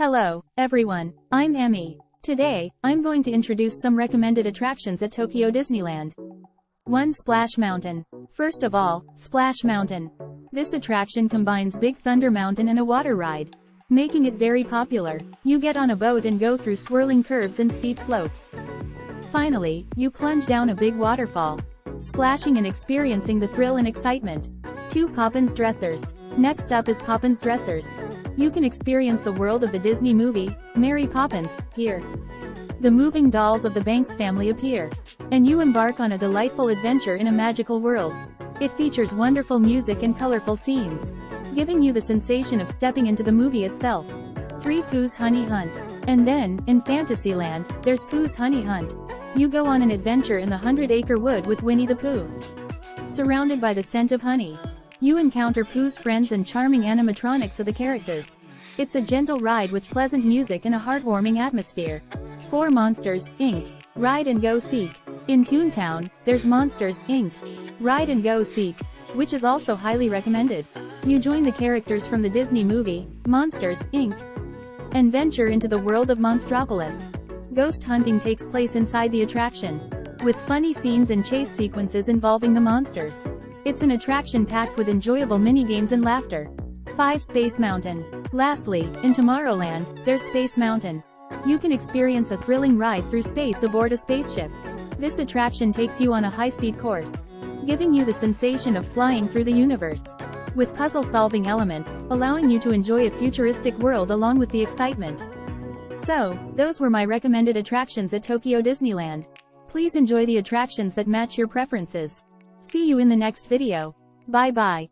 Hello, everyone, I'm Emmy. Today, I'm going to introduce some recommended attractions at Tokyo Disneyland. 1. Splash Mountain. First of all, Splash Mountain. This attraction combines Big Thunder Mountain and a water ride, making it very popular. You get on a boat and go through swirling curves and steep slopes. Finally, you plunge down a big waterfall, splashing and experiencing the thrill and excitement. 2. Poppins Dressers. Next up is Poppins Dressers. You can experience the world of the Disney movie, Mary Poppins, here. The moving dolls of the Banks family appear, and you embark on a delightful adventure in a magical world. It features wonderful music and colorful scenes, giving you the sensation of stepping into the movie itself. 3. Pooh's Honey Hunt. And then, in Fantasyland, there's Pooh's Honey Hunt. You go on an adventure in the 100 Acre Wood with Winnie the Pooh. Surrounded by the scent of honey, you encounter Pooh's friends and charming animatronics of the characters. It's a gentle ride with pleasant music and a heartwarming atmosphere. 4. Monsters, Inc. Ride and Go Seek. In Toontown, there's Monsters, Inc. Ride and Go Seek, which is also highly recommended. You join the characters from the Disney movie, Monsters, Inc. and venture into the world of Monstropolis. Ghost hunting takes place inside the attraction, with funny scenes and chase sequences involving the monsters. It's an attraction packed with enjoyable mini-games and laughter. 5. Space Mountain. Lastly, in Tomorrowland, there's Space Mountain. You can experience a thrilling ride through space aboard a spaceship. This attraction takes you on a high-speed course, giving you the sensation of flying through the universe, with puzzle-solving elements, allowing you to enjoy a futuristic world along with the excitement. So, those were my recommended attractions at Tokyo Disneyland. Please enjoy the attractions that match your preferences. See you in the next video. Bye bye.